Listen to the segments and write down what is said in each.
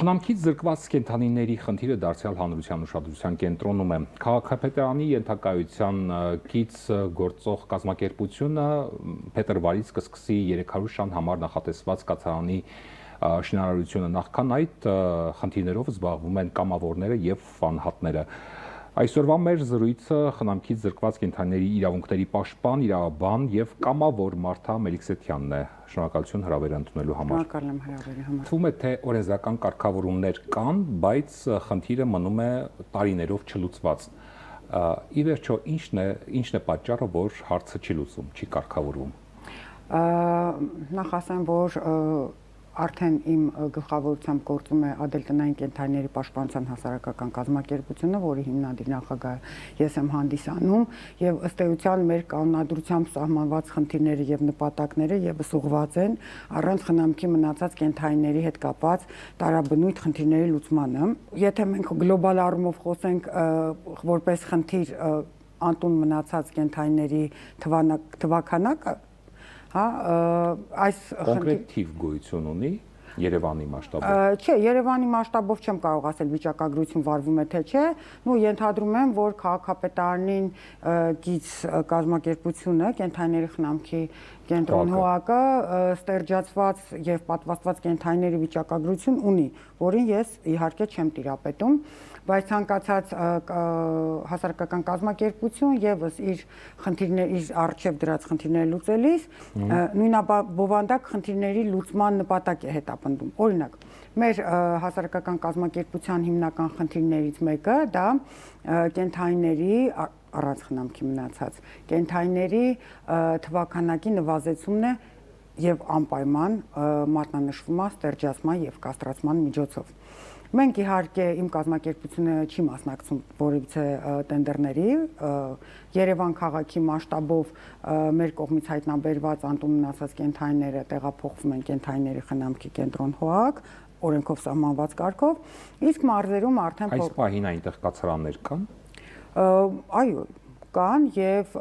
Խնամքից զրկված կենդանիների խնդիրը դարձյալ հանրության ուշադրության կենտրոնում է։ Քաղաքապետարանի ենթակայության կից գործող կազմակերպությունը փետրվարից կսկսի 300 շան համար նախատեսված կացարանի շինարարությունը, նախքան այդ խնդիրներով զբաղվում են կամավորները եւ անհատները։ Այսօրվա մեր զրույցը խնամքից զրկված կենդանիների իրավունքների պաշտպան, իրավաբան եւ կամավոր Մարթա Մելիքսեթյանն է։ Շնորհակալություն հրավերը ընդունելու համար։ Շնորհակալ եմ հրավերի համար։ Թվում է, թե օրենսդրական կարգավորումներ կան, բայց խնդիրը մնում է տարիներով չլուծված։ Ի վերջո, ինչն է պատճառը, որ հարցը չի լուծվում, չի կարգավորվում։ Նախ ասեմ, որ արդեն իմ գլխավորությամբ գործում է Ադելտնային կենդանիների պաշտպանության հասարակական կազմակերպությունը, որի հիմնադիր նախագահ ես եմ հանդիսանում, եւ ըստ էության մեր կանոնադրությամբ սահմանված խնդիրները եւ նպատակները եւս ուղղված են առանց խնամքի մնացած կենդանիների հետ կապված տարաբնույթ խնդիրների լուծմանը։ Եթե մենք գլոբալ առումով խոսենք որպես խնդիր անտուն մնացած կենդանիների թվաքանակը, հա, այս կոնկրետ գոյություն ունի Երևանի մասշտաբով։ Չէ, Երևանի մասշտաբով չեմ կարող ասել վիճակագրություն վարվում է թե չէ, ու ենթադրում եմ, որ քաղաքապետարանին գից կազմակերպությունը կենդանիների խնամքի կենտրոն ՀՕԱԿ-ը ստերջացված եւ պատվաստված կենդանիների վիճակագրություն ունի, որին ես իհարկե չեմ տիրապետում, բայց ցանկացած հասարակական կազմակերպություն եւս իր առջև դրած խնդիրները լուծելիս նույնաբովանդակ խնդիրների լուծման նպատակ է հետապնդում։ Օրինակ, մեր հասարակական կազմակերպության հիմնական խնդիրներից մեկը դա կենդանիների առանց խնամքի մնացած կենդանիների թվաքանակի նվազեցումն է եւ անպայման մատնանշվում է ստերջացման եւ կաստրացման միջոցով։ Մենք իհարկե իմ կազմակերպությունը չի մասնակցում որևիցե տենդերների, Երևան քաղաքի մասշտաբով մեր կողմից հայտնաբերված անտուն մնացած կենդանիները տեղափոխվում են կենդանիների խնամքի կենտրոն ՀՕԱԿ, օրենքով սահմանված կարգով, իսկ մարզերում արդեն այս պահին այնտեղ կացարաններ կան։ Այո, կան եւ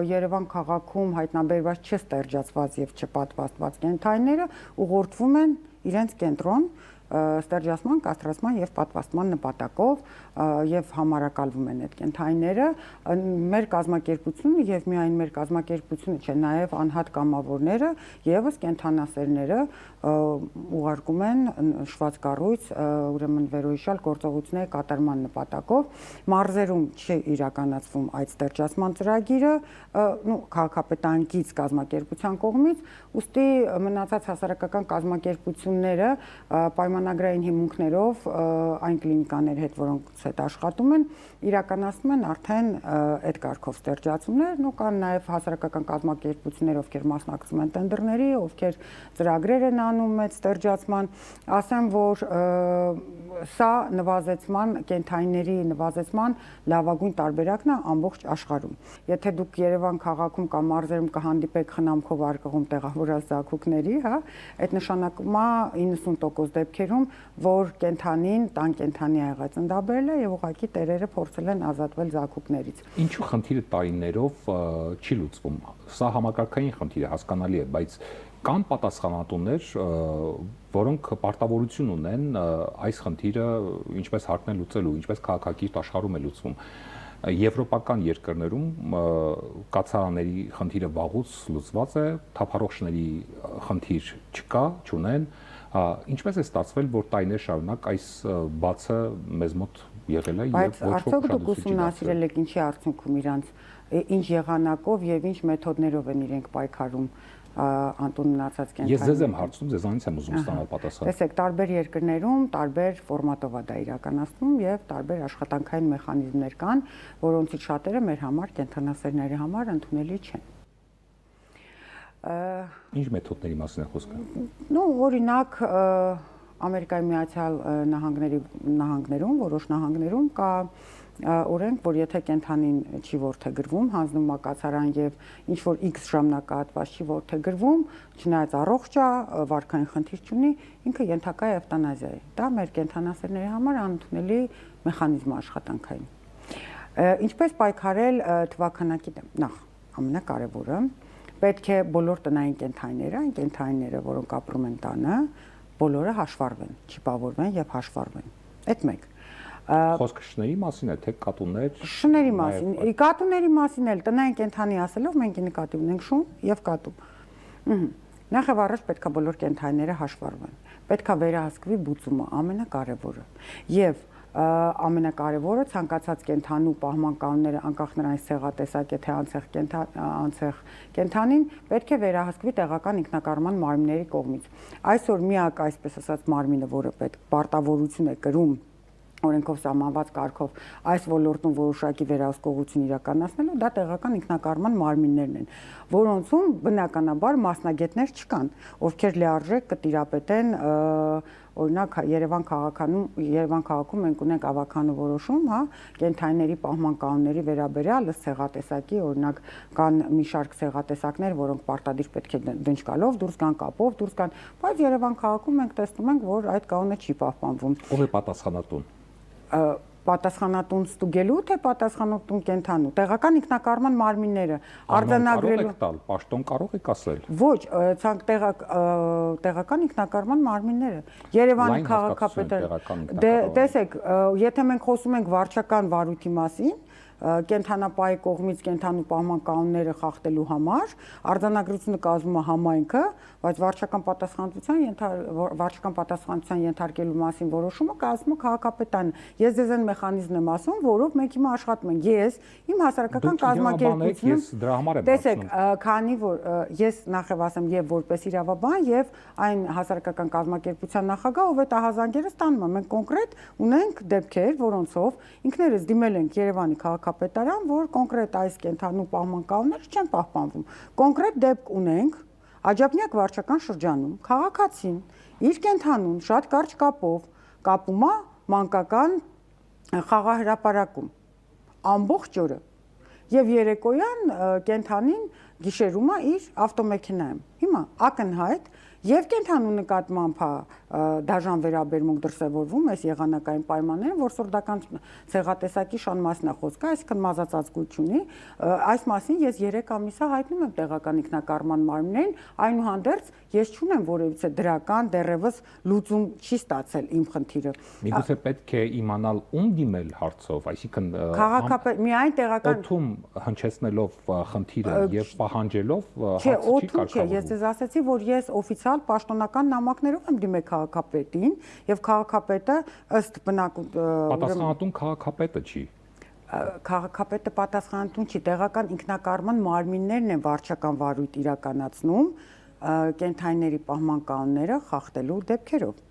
Երևան քաղաքում հայտնաբերված չստերջացված եւ չպատվաստված կենդանիները ուղղորդվում են իրենց կենտրոն ստերջացման, կաստրացման եւ պատվաստման նպատակով եւ համարակալվում են այդ կենդանիները մեր կազմակերպությունը եւ միայն մեր կազմակերպությունը չէ, նաեւ անհատ կամավորները եւս կենդանասերները ուղարկում են նշված կառույց, ուրեմն վերոհիշյալ գործողությունների կատարման նպատակով մարզերում չի իրականացվում այդ ստերջացման ծրագիրը, քաղաքապետարան գից կազմակերպության կողմից, ուստի մնացած հասարակական կազմակերպությունները պայմանագրային հիմունքներով այն կլինիկաների հետ, որոնց հետ աշխատում են, իրականացնում են արդեն այդ կարգով ստերջացումներ, կան նաև հասարակական կազմակերպություններ, ովքեր մասնակցում են տենդերների, ովքեր ծրագրեր են անում այդ ստերջացման, ասեմ, որ սա նվազեցման, կենդանիների նվազեցման լավագույն տարբերակն է ամբողջ աշխարհում։ Եթե դուք Երևան քաղաքում կամ մարզերում կհանդիպեք խնամքով արկղում տեղավորած զաքուկների, հա, այդ նշանակում է 90% դեպքերում, որ կենդանին տան կենդանի ա եղած ընդաբերել է եւ ուղղակի տերերը փորձել են ազատվել զաքուկներից։ Ինչու խնդիրը տարիներով չի լուծվում։ Սա համակարգային խնդիր է, հասկանալի է, բայց կան պատասխանատուներ, որոնք պարտավորություն ունեն այս խնդիրը ինչպես հարկն է լուծելու, ինչպես քաղաքակիրթ աշխարհում է լուծվում։ Եվրոպական երկրներում կացարանների խնդիրը վաղուց լուծված է, թափառողջների խնդիր չկա, չունեն։ Ինչպես է ստացվել, որ տարիներ շարունակ այս բացը մեզ մոտ եղել է եւ ոչ ոք արդյոք դուք ուսումնասիրել եք ինչի արդյունքում իրանց ինչ եղանակով եւ ինչ մեթոդներով են իրենք պայքարում անտուն մնացած կենդանիների։ Ես ձեզ եմ հարցնում, ձեզանից եմ ուզում ստանալ պատասխան։ Տեսեք, տարբեր երկրներում տարբեր ֆորմատով է դա իրականացվում եւ տարբեր աշխատանքային մեխանիզմներ կան, որոնցից շատերը մեր համար կենդանասերների համար ընդունելի չեն։ Ինչ մեթոդների մասին է խոսքը։ Օրինակ Ամերիկայի Միացյալ Նահանգներում, որոշ նահանգներում կա օրենք, որ եթե կենդանին չի որդեգրվում, հանձնում կացարան եւ ինչ որ X ժամանակահատված չի որդեգրվում, չնայած առողջ է, վարքային խնդիր չունի, ինքը ենթակա է էվտանազիայի։ Դա մեր կենդանասերների համար անընդունելի մեխանիզմ է աշխատանքային։ Ինչպես պայքարել թվաքանակի դեմ։ Նախ ամենակարևորը պետք է բոլոր տնային կենդանիները, այն կենդանիները, որոնք ապրում են տանը, բոլորը հաշվառվեն, չիպավորվեն եւ հաշվառվեն։ Այդ մեկ։ Խոսքը շների մասին է, թե կատուներ։ Շների մասին, կատուների մասին էլ տնային կենդանի ասելով մենք նկատի ունենք շուն եւ կատու։ Նախ եւ առաջ պետքա բոլոր կենդանիները հաշվառվեն։ Պետքա վերահսկվի բուծումը, ամենակարևորը։ Եվ ամենակարևորը ցանկացած կենդանու պահման կանոնները անկախ նրանից ցեղատեսակ է թե անցեղ կենդանին պետք է վերահսկվի տեղական ինքնակառավարման մարմինների կողմից։ Այսօր միակ այսպես ասած մարմինը, որը պետք պարտավորություն է կրում օրենքով սահմանված կարգով այս ոլորտում որոշակի վերահսկողություն իրականացնելու, դա տեղական ինքնակառավարման մարմիններն են, որոնցում բնականաբար մասնագետներ չկան, ովքեր լիարժեք կտիրապետեն օրինակ Երևան քաղաքում մենք ունենք ավականու որոշում, հա, կենդանիների պահման կանոնների վերաբերյալ ըստ ցեղատեսակի, օրինակ կան մի շարք ցեղատեսակներ, որոնք պարտադիր պետք է դնչկալով դուրս գան, կապով դուրս գան, բայց Երևան քաղաքում մենք տեսնում ենք, որ այդ կանոնը չի պահպանվում։ Ով է պատասխանատուն։ Պատասխանատուն ստուգելու թե պատասխանատուն կենդանու տեղական ինքնակառավարման մարմինները արձանագրելու պաշտոն կարող եք ասել ոչ ցանկ տեղական ինքնակառավարման մարմինները Երևանի քաղաքապետարանը տեսեք եթե մենք խոսում ենք վարչական վարույթի մասին կենթանապահի կողմից կենթանու պահման կանոնները խախտելու համար արձանագրությունը կազմում է համայնքը, բայց վարչական պատասխանատվության ենթարկելու մասին որոշումը կազմում է քաղաքապետարանը։ Ես ձեզ այն մեխանիզմն եմ ասում, որով մենք հիմա աշխատում ենք։ Ես իմ հասարակական կազմակերպությունում դրա համար եմ տեսեք, քանի որ ես նախ եւ ասեմ եւ որպես իրավաբան եւ այն հասարակական կազմակերպության նախագահ, ով այդ ահազանգերը ստանում է, մենք կոնկրետ ունենք դեպքեր, որոնցով ինքներս դիմել ենք Երևանի քաղաքապետարան, որ կոնկրետ այս կենթանու պահման կանոնները չեն պահպանվում։ Կոնկրետ դեպք ունենք Աջափնյակ վարչական շրջանում քաղաքացին իր կենթանուն շատ կարճ կապով կապում է մանկական խաղահրապարակում ամբողջ օրը եւ երեկոյան կենթանին գիշերում է իր ավտոմեքենայում։ Հիմա ակնհայտ եւ կենթանու նկատմամբ դաժան վերաբերմունք դրսևորվում այս եղանակային պայմանները, որ սորդական ցեղատեսակի շան մասն է խոսքը, այսինքն մազածածկույթ ունի, այս մասին ես 3 ամիս է հայտնում եմ տեղական ինքնակառավարման մարմիններին, այնուհանդերձ ես չունեմ որևիցե դրական դեռևս լուծում չի ստացել իմ խնդիրը։ Միգուցե պետք է իմանալ ում դիմել հարցով, այսինքն միայն տեղական օդում հնչեցնելով խնդիրը եւ պահանջելով հարցը չի կարգավորվում։ Ես ձեզ ասացի, որ ես օֆիցիալ պաշտոնական նամակներով եմ դիմել քաղաքապետին եւ քաղաքապետը ըստ բնակ պատասխանատուն քաղաքապետը չի։ Քաղաքապետը պատասխանատուն չի, տեղական ինքնակառավարման մարմիններն են վարչական վարույթ իրականացնում կենթանիների պահման կանոնները խախտելու դեպքերով։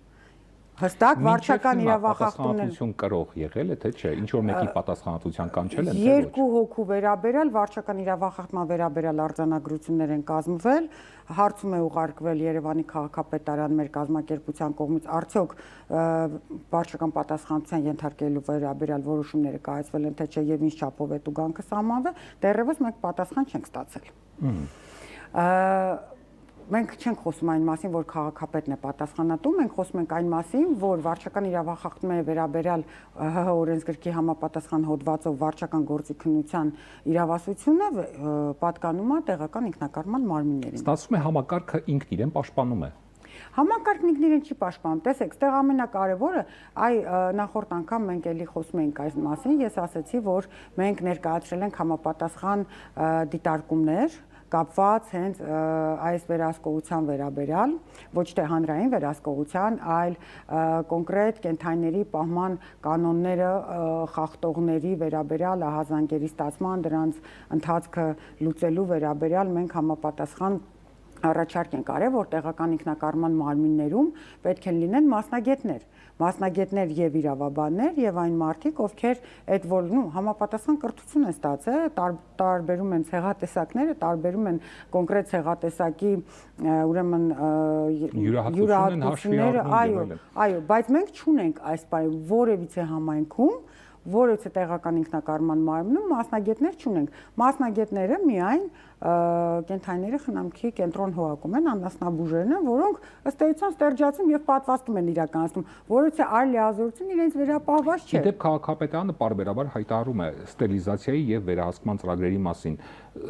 Հստակ վարչական իրավախախտումներ պատասխանատվություն կրող եղել է թե չէ, ինչ որ մեկի պատասխանատվության կանչել են թե ոչ։ 2 հոգու վերաբերյալ վարչական իրավախախտման վերաբերյալ արձանագրություններ են կազմվել, հարցում է ուղարկվել Երևանի քաղաքապետարան մեր կազմակերպության կողմից, արդյոք վարչական պատասխանատվության ենթարկելու վերաբերյալ որոշումները կայացվել են թե չէ եւ ինչ չափով է տուգանքը սահմանվել, դեռևս մենք պատասխան չենք ստացել։ Մենք չենք խոսում այն մասին, որ քաղաքապետն է պատասխանատու, մենք խոսում ենք այն մասին, որ վարչական իրավախախտումների վերաբերյալ ՀՀ օրենսգրքի համապատասխան հոդվածով վարչական գործի քննության իրավասությունը պատկանում է տեղական ինքնակառավարման մարմիններին։ Ստացվում է համակարգը ինքն իրեն պաշտպանում է։ Համակարգն ինքն իրեն չի պաշտպանում։ Տեսեք, այստեղ ամենակարևորը, նախորդ անգամ մենք էլի խոսում էինք այս մասին, ես ասացի, որ մենք ներկայացրել ենք համապատասխան դիտարկումներ կապված հենց այս վերահսկողության վերաբերյալ, ոչ թե հանրային վերահսկողության, այլ կոնկրետ կենթանիների պահման կանոնները խախտողների վերաբերյալ ահազանգերի ստացման, դրանց ընթացքը լուծելու վերաբերյալ մենք համապատասխան առաջարկ ենք արել, որ տեղական ինքնակառավարման մարմիններում պետք է լինեն մասնագետներ եւ իրավաբաններ եւ այն մարդիկ, ովքեր այդ համապատասխան կրթություն են ստացել, տարբերում են ցեղատեսակները, տարբերում են կոնկրետ ցեղատեսակի ուրեմն յուրահատկությունները, այո, բայց մենք չունենք այս որևիցե համայնքում, որից է տեղական ինքնակառավարման մարմնում մասնագետներ չունենք։ Մասնագետները միայն կենթանիների խնամքի կենտրոն հողակում են, անասնաբուժերն են, որոնք ըստ էության ստերջացում եւ պատվաստում են իրականացնում, որից է այլ լիազորություն իրենց վերապահված չէ։ Իդեպ քաղաքապետարանը պարբերաբար հայտարարում է ստերիլիզացիայի եւ վերահսկման ծրագրերի մասին։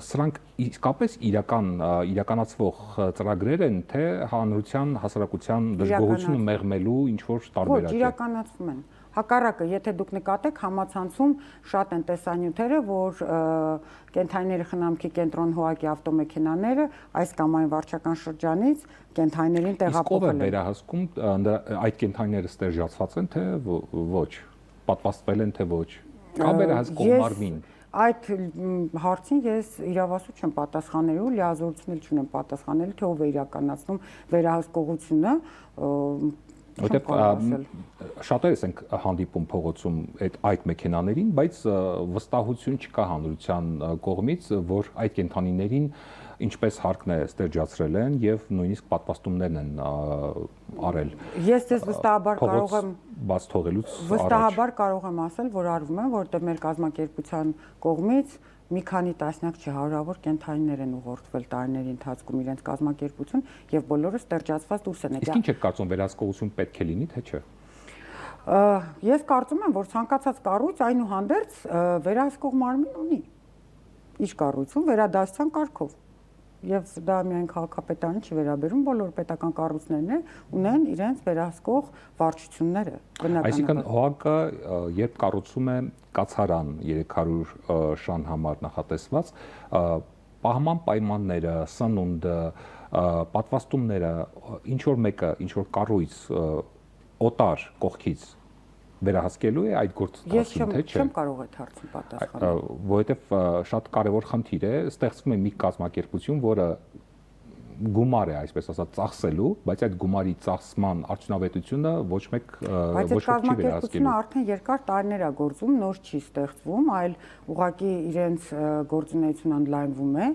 Սրանք իսկապես իրականացվող ծրագրեր են, թե հանրության հասարակության դժգոհությունը մեղմելու ինչ որ տարբերակ է։ Ոչ, իրականացվում են։ Հակառակը, եթե դուք նկատեք, համացանցում շատ են տեսանյութերը, որ կենթանիների խնամքի կենտրոն հողակի ավտոմեքենաները այս կամ այն վարչական շրջանից կենթանիներին տեղափոխել են։ Իսկ ով է վերահսկում այդ կենթանիները ստերջացված են, թե ոչ, պատվաստվել են, թե ոչ։ Կա վերահսկող մարմին։ Այդ հարցին ես իրավասու չեմ պատասխանելու, լիազորություններ չունեմ պատասխանելու, թե ով է իրականացնում վերահսկողությունը։ Որտեղ շատերս ենք հանդիպում փողոցում այդ մեքենաներին, բայց վստահություն չկա հանրության կողմից, որ այդ կենթանիներին ինչպես հարկն է ստերջացրել են եւ նույնիսկ պատվաստումներն են արել։ Ես ձեզ վստահաբար կարող եմ բաց թողելուց առաջ վստահաբար կարող եմ ասել, որ արվում է, որտեղ մեր կազմակերպության կողմից մի քանի տասնյակ չէ, հարյուրավոր կենթանիներ են ուղղորդվել տարիների ընթացքում իրենց կազմակերպություն եւ բոլորը ստերջացված դուրս են եկել։ Իսկ ինչ եք կարծում, վերահսկողություն պետք է լինի, թե չէ։ Ես կարծում եմ, որ ցանկացած կառույց այնուհանդերձ վերահսկող մարմին ունի իր կառույցում վերադասության կարգով։ Եվ դա միայն քաղաքապետարանը չի վերաբերում, բոլոր պետական կառույցներն ունեն իրենց վերահսկող վարչությունները, բնականաբար։ Այսինքն ՀՕԱԿ-ը երբ կառուցում է կացարան 300 շան համար նախատեսված, պահման պայմանները, սնունդը, պատվաստումները, ինչ որ մեկը, ինչ որ կառույց օտար կողքից վերահսկելու է այդ գործընթացին, թե չէ։ Ես չեմ կարող այդ հարցին պատասխանել։ Որովհետև շատ կարևոր խնդիր է, ստեղծվում է մի կազմակերպություն, որը գումար է, այսպես ասած, ծախսելու, բայց այդ գումարի ծախսման արդյունավետությունը ոչ մեկ ոչ ոք չի վերահսկելու։ Կազմակերպությունը արդեն երկար տարիներ է գործում, նոր չի ստեղծվում, այլ ուղղակի իրենց գործունեությունը ընդլայնվում է։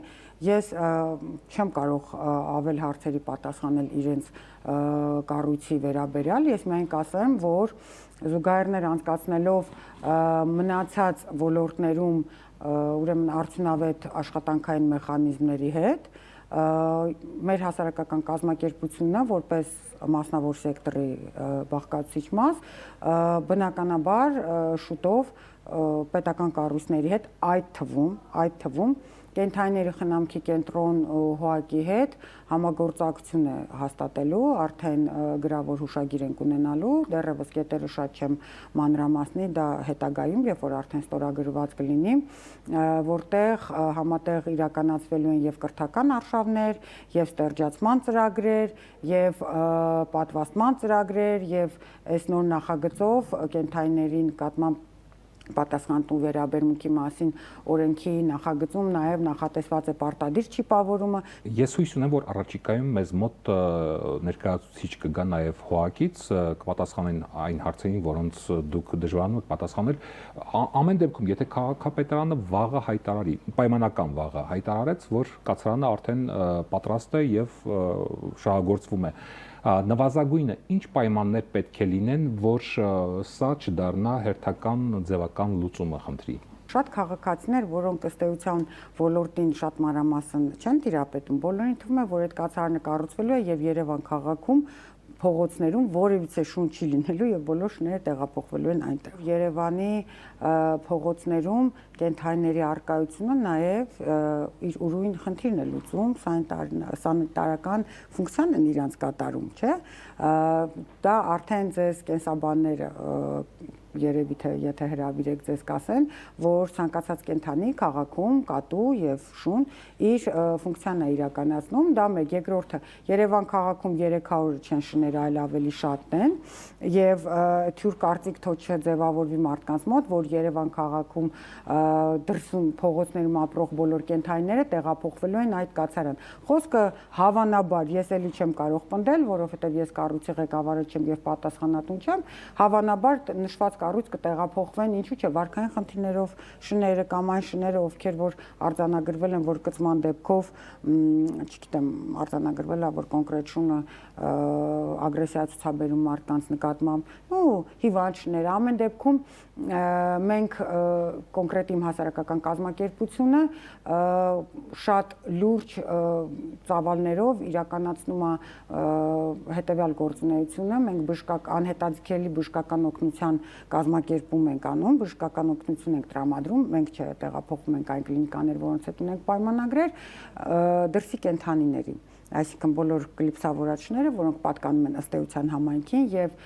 Ես չեմ կարող ավել հարցերի պատասխանել իրենց կառույցի վերաբերյալ, ես միայն կասեմ, որ զուգահեռներ անցկացնելով մնացած ոլորտներում ուրեմն արդյունավետ աշխատանքային մեխանիզմների հետ մեր հասարակական կազմակերպությունն է որպես մասնավոր սեկտորի բաղկացուցիչ մաս բնականաբար շուտով պետական կառույցների հետ այդ թվում կենթանիների խնամքի կենտրոն ՀՕԱԿ-ի հետ համագործակցություն է հաստատելու, արդեն գրավոր հուշագիր ենք ունենալու, դեռևս կետերը շատ չեմ մանրամասնի, դա հետագայում, երբ որ արդեն ստորագրված կլինի, որտեղ համատեղ իրականացվելու են եւ կրթական արշավներ, եւ ստերջացման ծրագրեր, եւ պատվաստման ծրագրեր, եւ այս նոր նախագծով կենթանիների նկատմամբ պատասխանատու վերաբերմունքի մասին օրենքի նախագծում նաև նախատեսված է պարտադիր չիպավորումը։ Ես հույս ունեմ, որ առաջիկայում մեզ մոտ ներկայացուցիչ կգա նաև ՀՕԱԿ-ից, կպատասխանեն այն հարցերին, որոնց դուք դժվարանում եք պատասխանել։ Ամեն դեպքում, եթե քաղաքապետարանը վաղը հայտարարի, պայմանական վաղը հայտարարեց, որ կացարանը արդեն պատրաստ է եւ շահագործվում է, նվազագույնը ինչ պայմաններ պետք է լինեն, որ սա չդառնա հերթական ձևական լուծումը խնդրի։ Շատ քաղաքացիներ, որոնք ըստ էության ոլորտին շատ մանրամասն չեն տիրապետում, բոլորին թվում է, որ այդ կացարանը կառուցվելու է եւ Երևան քաղաքում փողոցներում որևիցե շուն չի լինելու եւ բոլոր շները տեղափոխվելու են այնտեղ։ Երևանի փողոցներում կենթանիների արկայությունը նաեւ իր ուրույն խնդիրն է լուծում, սանիտարական ֆունկցիան են իրանց կատարում, չէ՞։ Դա արդեն ձեզ կենսաբանները երևի թե եթե հրավիրեք ձեզ կասեն, որ ցանկացած կենթանի քաղաքում կատու եւ շուն իր ֆունկցիան է իրականացնում, դա մեկ, երկրորդը Երևան քաղաքում 300 չեն շները, այլ ավելի շատն են եւ թյուր կարծիք թող չձևավորվի մարդկանց մոտ, որ Երևան քաղաքում դրսում փողոցներում ապրող բոլոր կենթանիները տեղափոխվելու են այդ կացարան։ Խոսքը հավանաբար, ես էլի չեմ կարող պնդել, որովհետեւ ես կառույցի ղեկավարը չեմ եւ պատասխանատու չեմ, հավանաբար նշված կառույց կտեղափոխվեն, ինչու՞ չէ, վարքային խնդիրներով շները կամ այն շները, ովքեր որ արձանագրվել են, որ կծման դեպքով, չգիտեմ, արձանագրվել է, որ կոնկրետ շունը ագրեսիա ցուցաբերում մարդկանց նկատմամբ, ու հիվանդ շները, ամեն դեպքում մենք կոնկրետ իմ հասարակական կազմակերպությունը շատ լուրջ ծավալներով իրականացնում է հետևյալ գործունեությունը, մենք անհետաձգելի բժշկական օգնության կազմակերպում ենք անում, բժշկական օգնություն ենք տրամադրում, մենք չտեղափոխում ենք այն կլինիկաներ, որոնց հետ ունենք պայմանագրեր, դրսի կենդանիների, այսինքն բոլոր կլիպսավորիչները, որոնք պատկանում են ըստ էության համայնքին եւ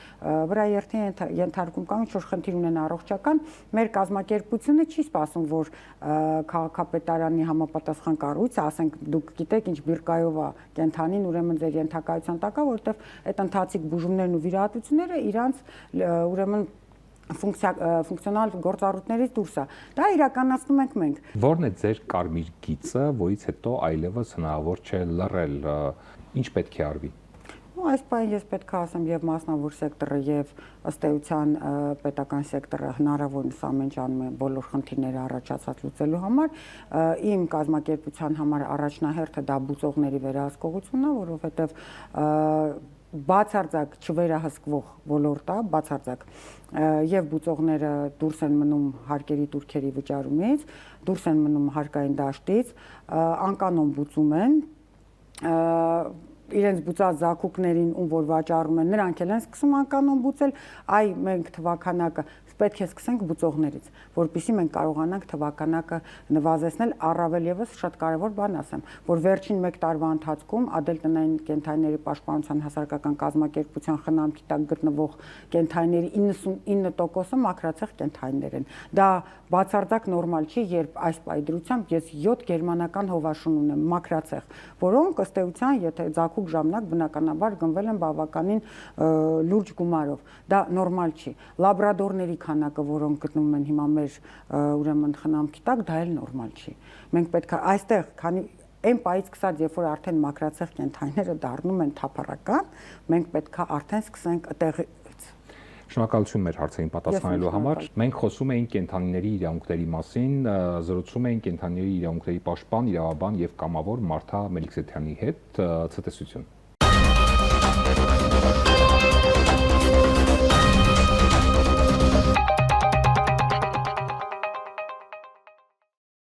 վրայի երթին ենթարկում կամ ինչ-որ խնդիր ունեն առողջական, մեր կազմակերպությունը չի սպասում, որ քաղաքապետարանի համապատասխան կառույցը, ասենք դուք գիտեք, ինչ բիրկայով է կենդանին, ուրեմն ձեր ենթակայության տակ է, որովհետեւ այդ ընթացիկ բուժումներն ու վիրահատությունները իրանց ուրեմն ֆունկցիոնալ գործառույթներից դուրս է։ Դա իրականացնում ենք մենք։ Որն է ձեր կարմիր գիծը, որից հետո այլևս հնարավոր չէ լռել, ինչ պետք է արվի։ Այս պահին ես պետք է ասեմ եւ մասնավոր սեկտորը եւ ըստ էության պետական սեկտորը հնարավորինս ամեն ինչ անում է բոլոր խնդիրները առաջացած լուծելու համար։ Իմ կազմակերպության համար առաջնահերթը դա բուծողների վերահսկողությունն է, որովհետեւ բացարձակ չվերահսկվող ոլորտ է, բացարձակ եւ բուծողները դուրս են մնում հարկերի турքերի վճարումից, դուրս են մնում հարկային դաշտից, անկանոն բուծում են, իրենց բուծած զաքուկներին ում որ վաճառում են, նրանք էլ են սկսում անկանոն բուծել, այ մենք թվականակը պետք է սկսենք բուծողներից, որպեսզի մենք կարողանանք թվականակը նվազեցնել, առավել եւս շատ կարեւոր բան ասեմ, որ վերջին 1 տարվա ընթացքում Ադել տնային կենդանիների պաշտպանության հասարակական կազմակերպության խնամքի տակ գտնվող կենդանիների 99%-ը մաքրացեղ կենդանիներ են։ Դա բացարձակ նորմալ չի, երբ այս պայդրությամբ ես 7 գերմանական հովաշուն ունեմ մաքրացեղ, որոնք ըստ էության, եթե զաքուկ ժամանակ բնականաբար գնվել են բավականին լուրջ գումարով։ Դա նորմալ չի։ Լաբրադորների քանակը, որոնք գտնվում են հիմա մեր ուրեմն խնամքի տակ, դա էլ նորմալ չի։ Մենք պետք է այստեղ, քանի այն պայից սկսած, երբ որ արդեն մաքրացեղ կենդանիները դառնում են թափառական, մենք պետք է արդեն սկսենք այդտեղից։ Շնորհակալություն մեր հարցերին պատասխանելու համար։ Մենք խոսում էինք կենդանիների իրավունքների մասին, զրուցում էինք կենդանիների իրավունքների պաշտպան, իրավաբան եւ կամավոր Մարթա Մելիքսեթյանի հետ։ Ցտեսություն։